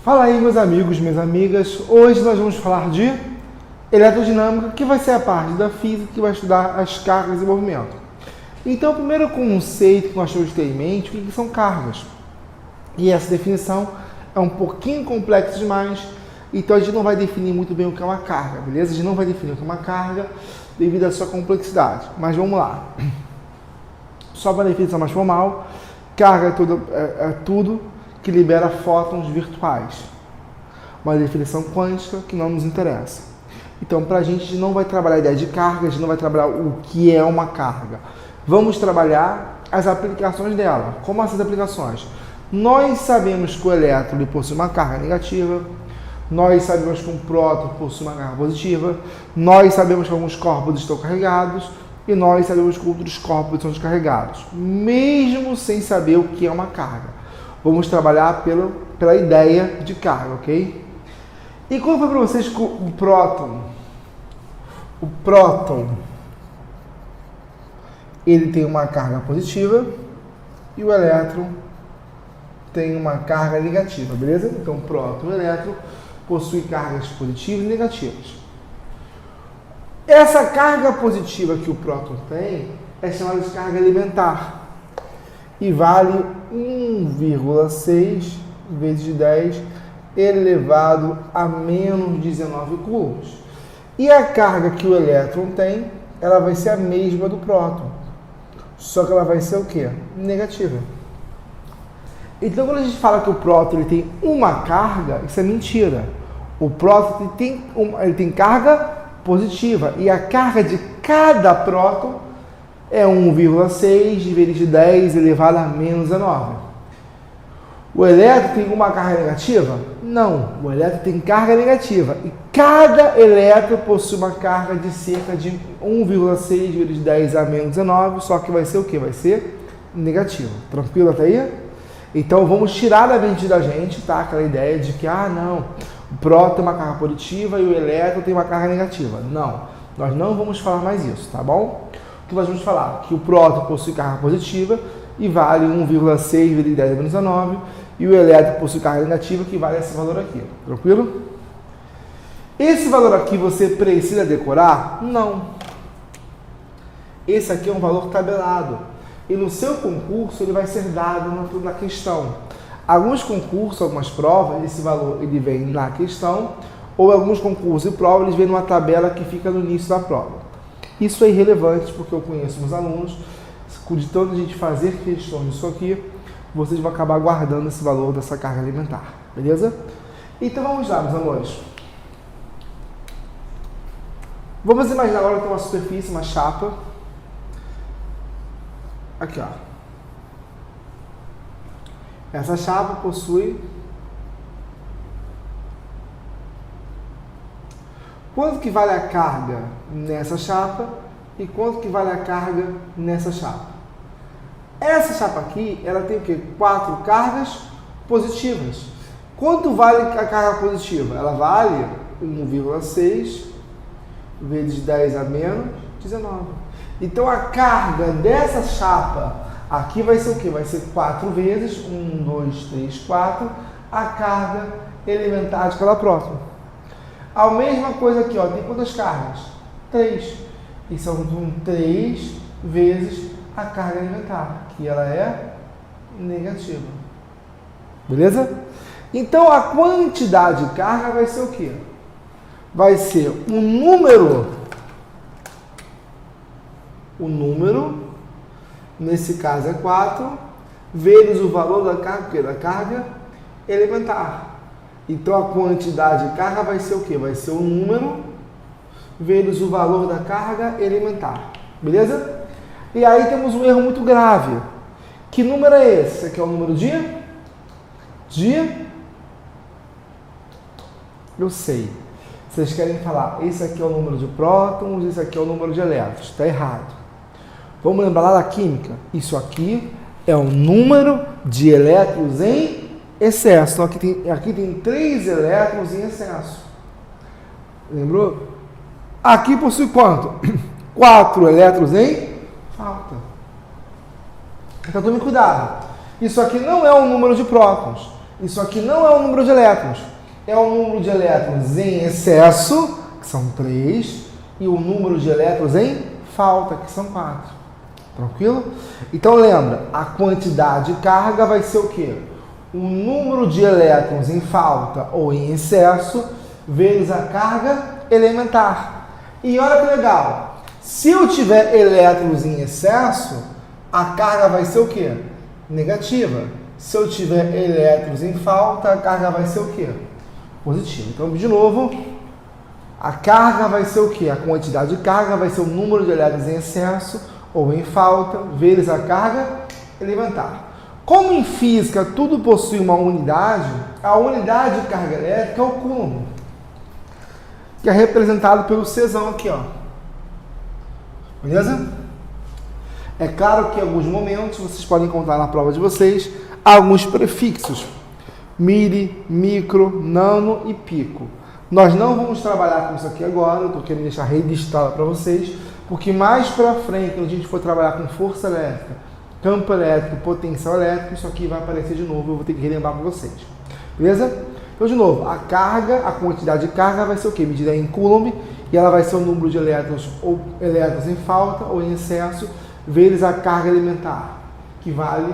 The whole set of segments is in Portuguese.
Fala aí, meus amigos, minhas amigas. Hoje nós vamos falar de eletrodinâmica, que vai ser a parte da física que vai estudar as cargas e movimento. Então, o primeiro conceito que nós temos que ter em mente, o que são cargas? E essa definição é um pouquinho complexa demais, então a gente não vai definir muito bem o que é uma carga, beleza? A gente não vai definir o que é uma carga devido à sua complexidade, mas vamos lá. Só para a definição mais formal, carga é tudo que libera fótons virtuais. Uma definição quântica que não nos interessa. Então, para a gente não vai trabalhar a ideia de carga, a gente não vai trabalhar o que é uma carga. Vamos trabalhar as aplicações dela. Como essas aplicações? Nós sabemos que o elétron possui uma carga negativa, nós sabemos que um próton possui uma carga positiva, nós sabemos que alguns corpos estão carregados e nós sabemos que outros corpos são descarregados, mesmo sem saber o que é uma carga. Vamos trabalhar pela ideia de carga, ok? E quando foi para vocês que o próton, ele tem uma carga positiva e o elétron tem uma carga negativa, beleza? Então, próton e elétron possuem cargas positivas e negativas. Essa carga positiva que o próton tem é chamada de carga elementar e vale 1,6 vezes 10 elevado a menos 19 coulombs. E a carga que o elétron tem, ela vai ser a mesma do próton, só que ela vai ser o quê? Negativa. Então, quando a gente fala que o próton ele tem uma carga, isso é mentira. O próton ele tem carga positiva e a carga de cada próton é 1,6 vezes 10 elevado a menos 19. O elétron tem uma carga negativa? Não, o elétron tem carga negativa e cada elétron possui uma carga de cerca de 1,6 vezes 10 a menos 19, só que vai ser o quê? Vai ser negativo. Tranquilo até aí? Então vamos tirar da mente da gente, tá? Aquela ideia de que, não, o próton tem uma carga positiva e o elétron tem uma carga negativa. Não, nós não vamos falar mais isso, tá bom? O que nós vamos falar? Que o próton possui carga positiva e vale 1,6 vezes 10 a menos 19 e o elétron possui carga negativa que vale esse valor aqui, tranquilo? Esse valor aqui você precisa decorar? Não. Esse aqui é um valor tabelado. E no seu concurso ele vai ser dado na questão. Alguns concursos, algumas provas, esse valor ele vem na questão, ou alguns concursos e provas eles vêm numa tabela que fica no início da prova. Isso é irrelevante porque eu conheço meus alunos, de tanto a gente fazer questões disso aqui, vocês vão acabar guardando esse valor dessa carga alimentar, beleza? Então vamos lá, meus amores. Vamos imaginar agora que tem uma superfície, uma chapa. Aqui, ó. Essa chapa possui quanto que vale a carga nessa chapa e quanto que vale a carga nessa chapa. Essa chapa aqui, ela tem o quê? 4 cargas positivas. Quanto vale a carga positiva? Ela vale 1,6 vezes 10 a menos 19. Então, a carga dessa chapa aqui vai ser o quê? Vai ser 4 vezes, 1, 2, 3, 4, a carga elementar de cada próton. A mesma coisa aqui, ó, tem quantas cargas? 3. E são 3 vezes a carga elementar, que ela é negativa. Beleza? Então, a quantidade de carga vai ser o quê? Vai ser o número, nesse caso é 4, vezes o valor da carga elementar. Então, a quantidade de carga vai ser o quê? Vai ser o número vezes o valor da carga elementar. Beleza? E aí temos um erro muito grave. Que número é esse? Esse aqui é o número Eu sei. Vocês querem falar, esse aqui é o número de prótons, esse aqui é o número de elétrons. Está errado. Vamos lembrar lá da química? Isso aqui é o número de elétrons em excesso. Então aqui tem 3 elétrons em excesso. Lembrou? Aqui possui quanto? 4 elétrons em falta. Então tome cuidado. Isso aqui não é um número de prótons. Isso aqui não é um número de elétrons. É um número de elétrons em excesso, que são 3, e o número de elétrons em falta, que são 4. Tranquilo? Então lembra, a quantidade de carga vai ser o quê? O número de elétrons em falta ou em excesso vezes a carga elementar. E olha que legal, se eu tiver elétrons em excesso, a carga vai ser o quê? Negativa. Se eu tiver elétrons em falta, a carga vai ser o quê? Positiva. Então, de novo, a carga vai ser o quê? A quantidade de carga vai ser o número de elétrons em excesso ou em falta, vezes a carga elementar. Como em física tudo possui uma unidade, a unidade de carga elétrica é o coulomb, que é representado pelo Czão aqui, ó. Beleza? É claro que em alguns momentos vocês podem encontrar na prova de vocês alguns prefixos, mili, micro, nano e pico. Nós não vamos trabalhar com isso aqui agora, eu estou querendo deixar registrado para vocês, porque mais para frente, quando a gente for trabalhar com força elétrica, campo elétrico, potencial elétrico, isso aqui vai aparecer de novo, eu vou ter que relembrar para vocês. Beleza? Então, de novo, a carga, a quantidade de carga vai ser o quê? Medida em coulomb, e ela vai ser o número de elétrons, ou elétrons em falta ou em excesso, vezes a carga elementar, que vale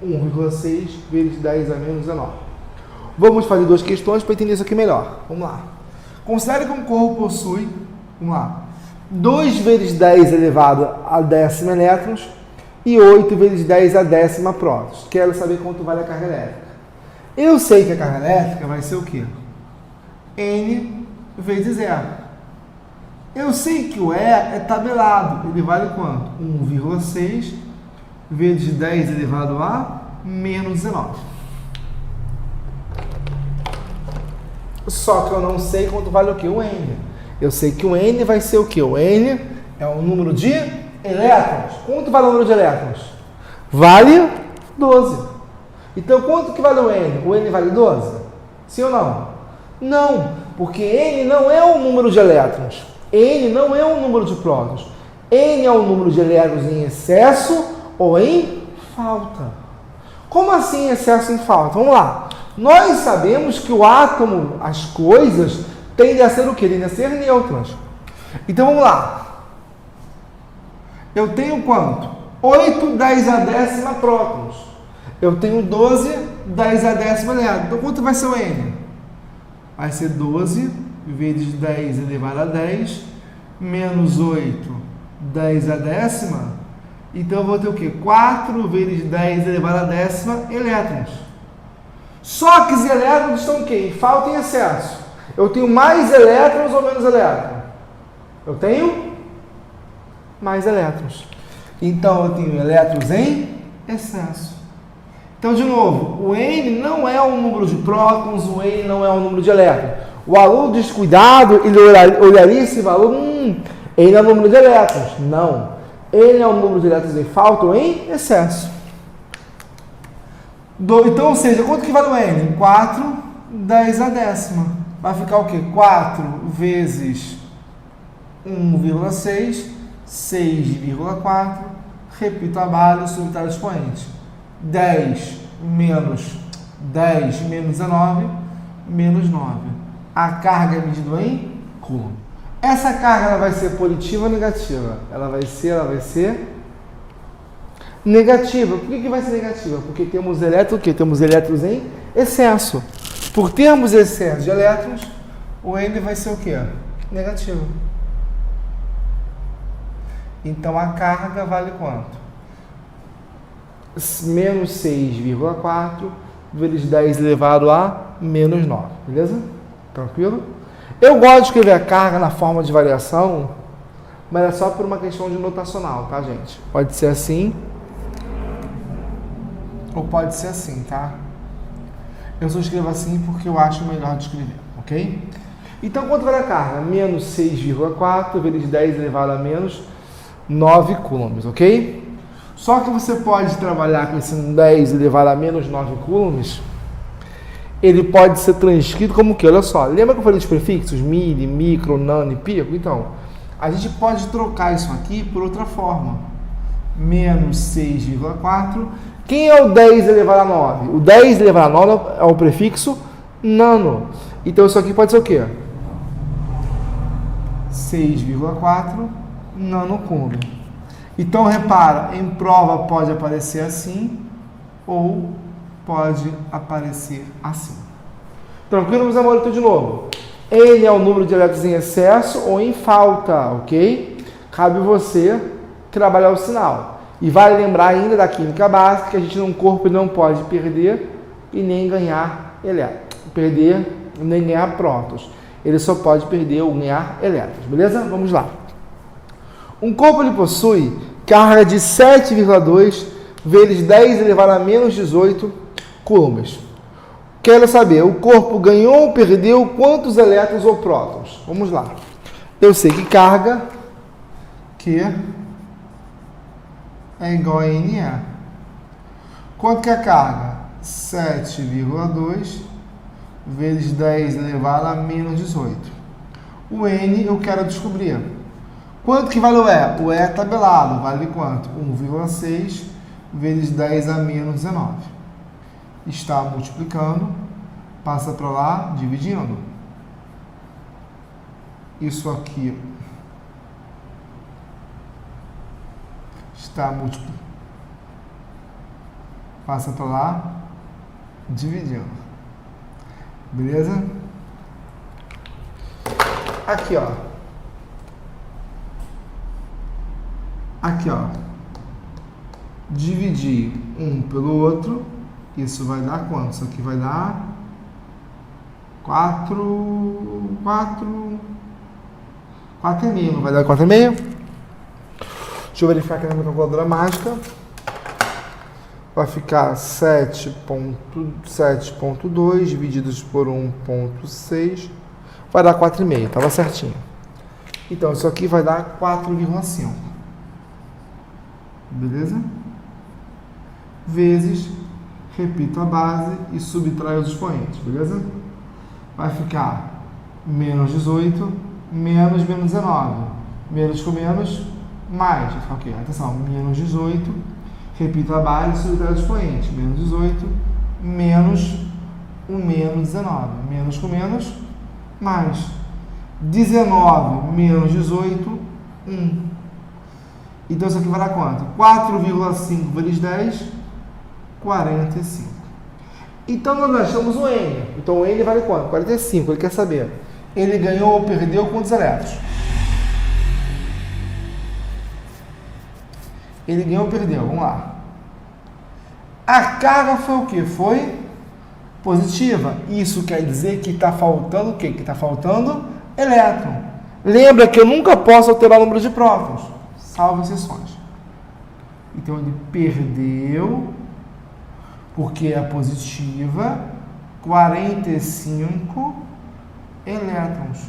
1,6 vezes 10 a menos 19. Vamos fazer duas questões para entender isso aqui melhor. Vamos lá. Considere que um corpo possui, vamos lá, 2 vezes 10 elevado a décima elétrons e 8 vezes 10 a décima prótons. Quero saber quanto vale a carga elétrica. Eu sei que a carga elétrica vai ser o quê? N vezes 0. Eu sei que o E é tabelado. Ele vale quanto? 1,6 vezes 10 elevado a menos 19. Só que eu não sei quanto vale o quê? O N. Eu sei que o N vai ser o quê? O N é o número de elétrons. Quanto vale o número de elétrons? Vale 12. Então, quanto que vale o N? O N vale 12? Sim ou não? Não, porque N não é um número de elétrons. N não é um número de prótons. N é o número de elétrons em excesso ou em falta. Como assim excesso e em falta? Vamos lá. Nós sabemos que o átomo, as coisas, tendem a ser o quê? Tendem a ser nêutrons. Então, vamos lá. Eu tenho quanto? 8 10 a décima prótons. Eu tenho 12 10 a décima elétrons. Então, quanto vai ser o N? Vai ser 12 vezes 10 elevado a 10, menos 8, 10 a décima. Então, eu vou ter o quê? 4 vezes 10 elevado a décima elétrons. Só que os elétrons estão o quê? Em falta e em excesso. Eu tenho mais elétrons ou menos elétrons? Eu tenho mais elétrons. Então, eu tenho elétrons em excesso. Então, de novo, o N não é um número de prótons, o N não é um número de elétrons. O aluno descuidado, ele olharia esse valor, N é o número de elétrons. Não. N é o número de elétrons em falta ou em excesso. Então, ou seja, quanto que vale o N? 4, 10 a décima. Vai ficar o quê? 4 vezes 1,6, 6,4. Repito a base, subtrair o expoente. 10 menos 19, menos 9. A carga é medida em coulomb. Essa carga ela vai ser positiva ou negativa? Ela vai ser negativa. Por que vai ser negativa? Porque temos elétrons, temos elétrons em excesso. Por termos excesso de elétrons, o N vai ser o quê? Negativo. Então a carga vale quanto? Menos 6,4 vezes 10 elevado a menos 9. Beleza? Tranquilo? Eu gosto de escrever a carga na forma de variação, mas é só por uma questão de notacional, tá, gente? Pode ser assim ou pode ser assim, tá? Eu só escrevo assim porque eu acho melhor de escrever, ok? Então, quanto vale a carga? Menos 6,4 vezes 10 elevado a menos 9 coulombs, ok? Só que você pode trabalhar com esse 10 elevado a menos 9 coulombs, ele pode ser transcrito como que? Olha só, lembra que eu falei dos prefixos? Mili, micro, nano e pico? Então, a gente pode trocar isso aqui por outra forma. Menos 6,4, Quem é o 10 elevado a 9? O 10 elevado a 9 é o prefixo nano. Então isso aqui pode ser o quê? 6,4 nanocúmulo. Então repara, em prova pode aparecer assim ou pode aparecer assim. Tranquilo, meus amores? Então, de novo. N é o número de elétrons em excesso ou em falta, ok? Cabe você trabalhar o sinal. E vale lembrar ainda da química básica que a gente num corpo não pode perder e nem ganhar elétrons. Perder e nem ganhar prótons. Ele só pode perder ou ganhar elétrons, beleza? Vamos lá. Um corpo ele possui carga de 7,2 vezes 10 elevado a menos 18 coulombs. Quero saber, o corpo ganhou ou perdeu quantos elétrons ou prótons? Vamos lá. Eu sei que carga Q é igual a NE. Quanto que é a carga? 7,2 vezes 10 elevado a menos 18. O N eu quero descobrir. Quanto que vale o E? O E é tabelado, vale quanto? 1,6 vezes 10 a menos 19. Está multiplicando, passa para lá, dividindo. Isso aqui está multiplicando, passa para lá, dividindo. Beleza? Aqui, ó. Aqui, ó. Dividir um pelo outro. Isso vai dar quanto? Isso aqui vai dar 4,5. Não vai dar 4,5? Deixa eu verificar aqui na minha calculadora mágica. Vai ficar 7,2 divididos por 1,6. Vai dar 4,5. Estava certinho. Então, isso aqui vai dar 4,5. Beleza? Vezes, repito a base e subtraio os expoentes. Beleza? Vai ficar menos 18, menos 19. Menos com menos, mais. Vai ficar o quê? Atenção, menos 18. Repito a base e subtraio os expoentes. Menos 18, menos o menos 19. Menos com menos, mais. 19 menos 18, 1. Então isso aqui vai dar quanto? 4,5 vezes 10, 45. Então nós achamos o N. Então o N vale quanto? 45. Ele quer saber. Ele ganhou ou perdeu quantos elétrons? Ele ganhou ou perdeu? Vamos lá. A carga foi o quê? Foi positiva. Isso quer dizer que está faltando o quê? Que está faltando elétron. Lembra que eu nunca posso alterar o número de prótons, salvo exceções. Então ele perdeu, porque é positiva, 45 elétrons.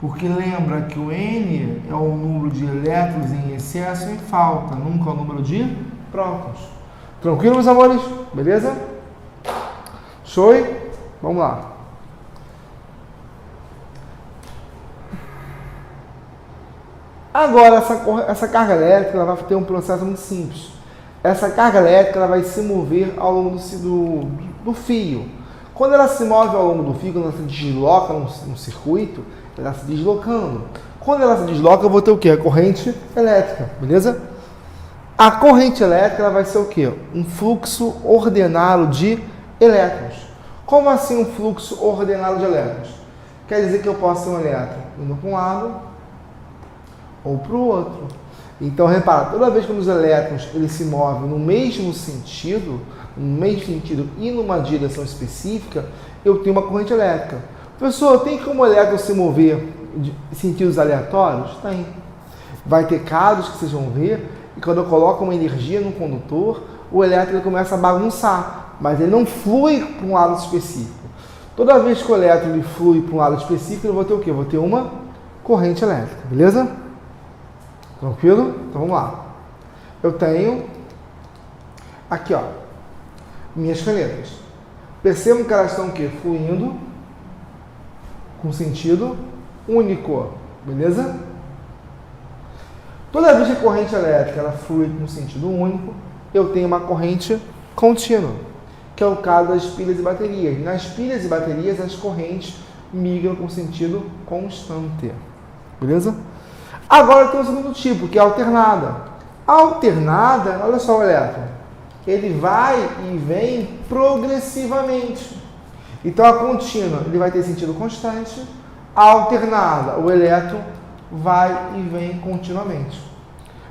Porque lembra que o N é o número de elétrons em excesso e em falta, nunca é o número de prótons. Tranquilo, meus amores? Beleza? Show? Vamos lá. Agora, essa carga elétrica ela vai ter um processo muito simples. Essa carga elétrica ela vai se mover ao longo do fio. Quando ela se move ao longo do fio, quando ela se desloca no circuito, ela se deslocando. Quando ela se desloca, eu vou ter o quê? A corrente elétrica, beleza? A corrente elétrica ela vai ser o quê? Um fluxo ordenado de elétrons. Como assim um fluxo ordenado de elétrons? Quer dizer que eu posso ter um elétron indo para um lado ou para o outro. Então, repara, toda vez que os elétrons eles se movem no mesmo sentido e numa direção específica, eu tenho uma corrente elétrica. Professor, tem como o elétron se mover em sentidos aleatórios? Tem. Vai ter casos que vocês vão ver, e quando eu coloco uma energia no condutor, o elétron ele começa a bagunçar, mas ele não flui para um lado específico. Toda vez que o elétron ele flui para um lado específico, eu vou ter o quê? Eu vou ter uma corrente elétrica, beleza? Tranquilo? Então vamos lá. Eu tenho aqui, ó, minhas canetas. Percebam que elas estão o quê? Fluindo com sentido único, beleza? Toda vez que a corrente elétrica ela flui com sentido único, eu tenho uma corrente contínua, que é o caso das pilhas e baterias. Nas pilhas e baterias, as correntes migram com sentido constante. Beleza? Agora tem o segundo tipo, que é a alternada. A alternada, olha só o elétron, ele vai e vem progressivamente. Então a contínua, ele vai ter sentido constante. A alternada, o elétron vai e vem continuamente.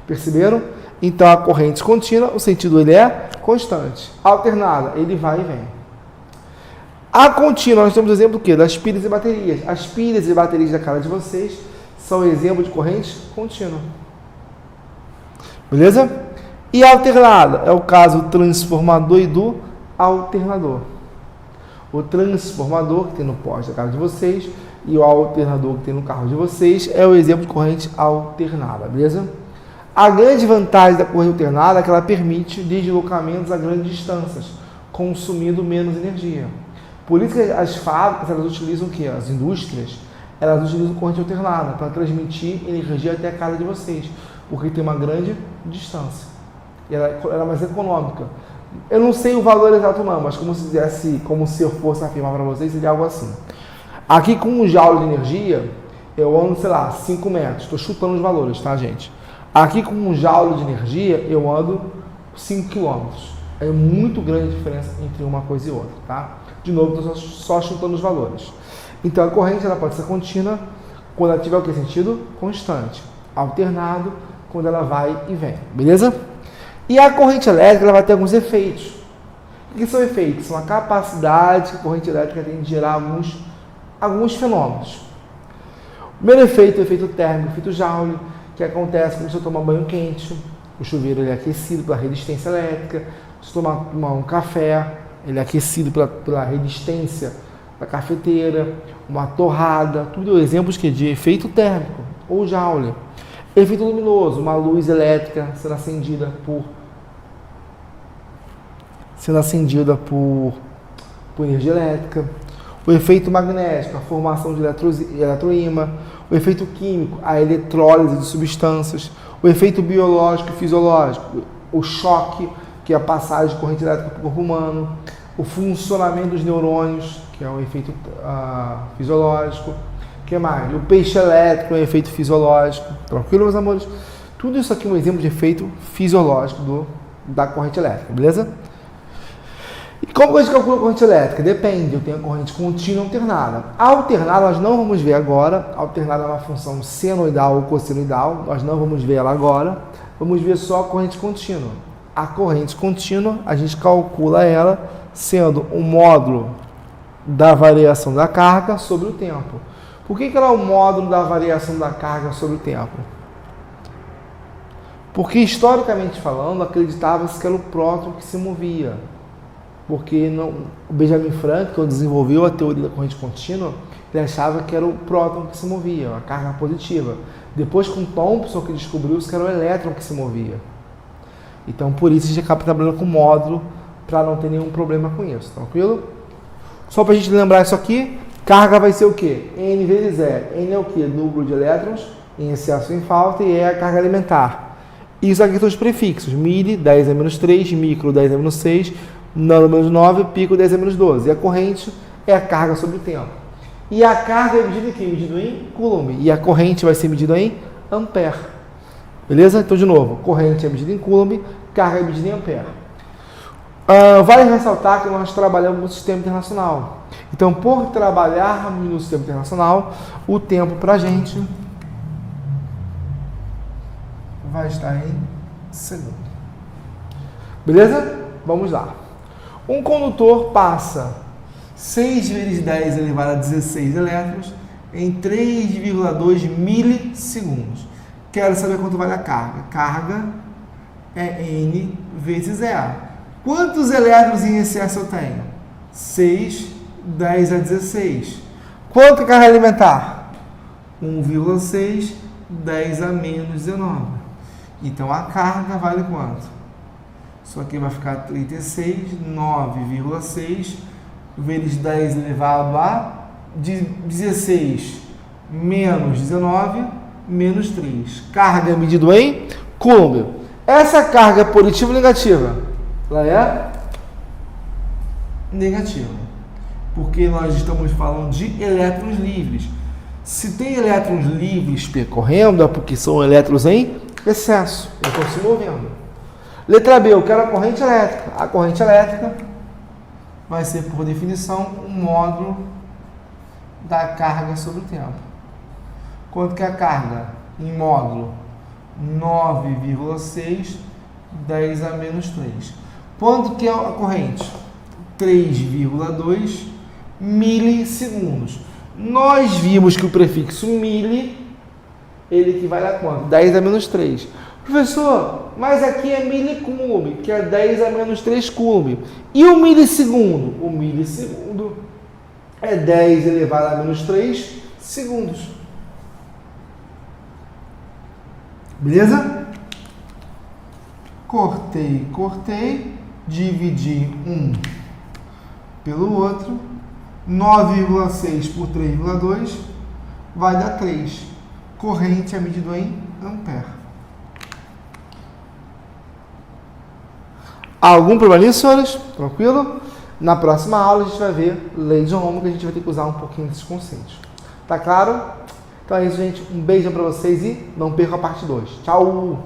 Perceberam? Então a corrente contínua, o sentido ele é constante. A alternada, ele vai e vem. A contínua, nós temos o exemplo do quê? Das pilhas e baterias. As pilhas e baterias da casa de vocês são exemplo de corrente contínua. Beleza? E a alternada é o caso do transformador e do alternador. O transformador que tem no poste da casa de vocês e o alternador que tem no carro de vocês é o exemplo de corrente alternada, beleza? A grande vantagem da corrente alternada é que ela permite deslocamentos a grandes distâncias, consumindo menos energia. Por isso que as fábricas, elas utilizam o quê? As indústrias, elas utilizam corrente alternada para transmitir energia até a casa de vocês, porque tem uma grande distância. E ela é mais econômica. Eu não sei o valor exato não, mas como se eu fosse afirmar para vocês, seria algo assim. Aqui com 1 joule de energia, eu ando, sei lá, 5 metros. Estou chutando os valores, tá, gente? Aqui com 1 joule de energia, eu ando 5 quilômetros. É muito grande a diferença entre uma coisa e outra, tá? De novo, estou só chutando os valores. Então, a corrente ela pode ser contínua quando ela tiver o que? Sentido constante. Alternado, quando ela vai e vem. Beleza? E a corrente elétrica ela vai ter alguns efeitos. O que são efeitos? São a capacidade que a corrente elétrica tem de gerar alguns fenômenos. O primeiro efeito é o efeito térmico, o efeito Joule, que acontece quando você toma banho quente. O chuveiro ele é aquecido pela resistência elétrica. Se tomar um café, ele é aquecido pela resistência da cafeteira. Uma torrada, tudo exemplos de efeito térmico ou Joule. Efeito luminoso, uma luz elétrica sendo acendida por energia elétrica. O efeito magnético, a formação de eletroímã. O efeito químico, a eletrólise de substâncias. O efeito biológico e fisiológico, o choque, que é a passagem de corrente elétrica para o corpo humano. O funcionamento dos neurônios, que é um efeito fisiológico. O que mais? O peixe elétrico é um efeito fisiológico. Tranquilo, meus amores? Tudo isso aqui é um exemplo de efeito fisiológico da corrente elétrica, beleza? E como a gente calcula a corrente elétrica? Depende, eu tenho a corrente contínua e alternada. A alternada nós não vamos ver agora. A alternada é uma função senoidal ou cossenoidal. Nós não vamos ver ela agora. Vamos ver só a corrente contínua. A corrente contínua, a gente calcula ela sendo um módulo da variação da carga sobre o tempo. Por que ela é o módulo da variação da carga sobre o tempo? Porque, historicamente falando, acreditava-se que era o próton que se movia. Porque o Benjamin Franklin, quando desenvolveu a teoria da corrente contínua, ele achava que era o próton que se movia, a carga positiva. Depois, com Thomson, que descobriu que era o elétron que se movia. Então, por isso, a gente acaba trabalhando com módulo, para não ter nenhum problema com isso, tranquilo? Só para a gente lembrar isso aqui, carga vai ser o quê? N vezes E. N é o quê? Número de elétrons em excesso ou em falta, e E é a carga alimentar. Isso aqui são os prefixos. Milli, 10 a menos 3, micro, 10 a menos 6, nano menos 9, pico 10 a menos 12. E a corrente é a carga sobre o tempo. E a carga é medida em quê? Medida em coulomb. E a corrente vai ser medida em ampere. Beleza? Então, de novo, corrente é medida em coulomb, carga é medida em ampere. Vale ressaltar que nós trabalhamos no sistema internacional. Então, por trabalharmos no sistema internacional, o tempo para a gente vai estar em segundo. Beleza? Vamos lá. Um condutor passa 6 vezes 10 elevado a 16 elétrons em 3,2 milissegundos. Quero saber quanto vale a carga. Carga é N vezes E. Quantos elétrons em excesso eu tenho? 6, 10 a 16. Quanto é carga alimentar? 1,6, 10 a menos 19. Então, a carga vale quanto? Isso aqui vai ficar 36, 9,6 vezes 10 elevado a 16 menos 19 menos 3. Carga medida em coulomb. Essa carga é positiva ou negativa? Ela é negativa. Porque nós estamos falando de elétrons livres. Se tem elétrons livres percorrendo, é porque são elétrons em excesso. Eles estão se movendo. Letra B, eu quero a corrente elétrica. A corrente elétrica vai ser, por definição, um módulo da carga sobre o tempo. Quanto que é a carga em módulo? 9,6, 10 a menos 3. Quanto que é a corrente? 3,2 milissegundos. Nós vimos que o prefixo mili, ele equivale a quanto? 10 a menos 3. Professor, mas aqui é milicúlombo, que é 10 a menos 3 coulomb. E o milissegundo? O milissegundo é 10 elevado a menos 3 segundos. Beleza? Cortei, dividi um pelo outro. 9,6 por 3,2 vai dar 3. Corrente é medido em ampere. Algum problema nisso, senhores? Tranquilo? Na próxima aula a gente vai ver lei de Ohm, que a gente vai ter que usar um pouquinho desses conceitos. Tá claro? Então é isso, gente. Um beijão pra vocês e não percam a parte 2. Tchau!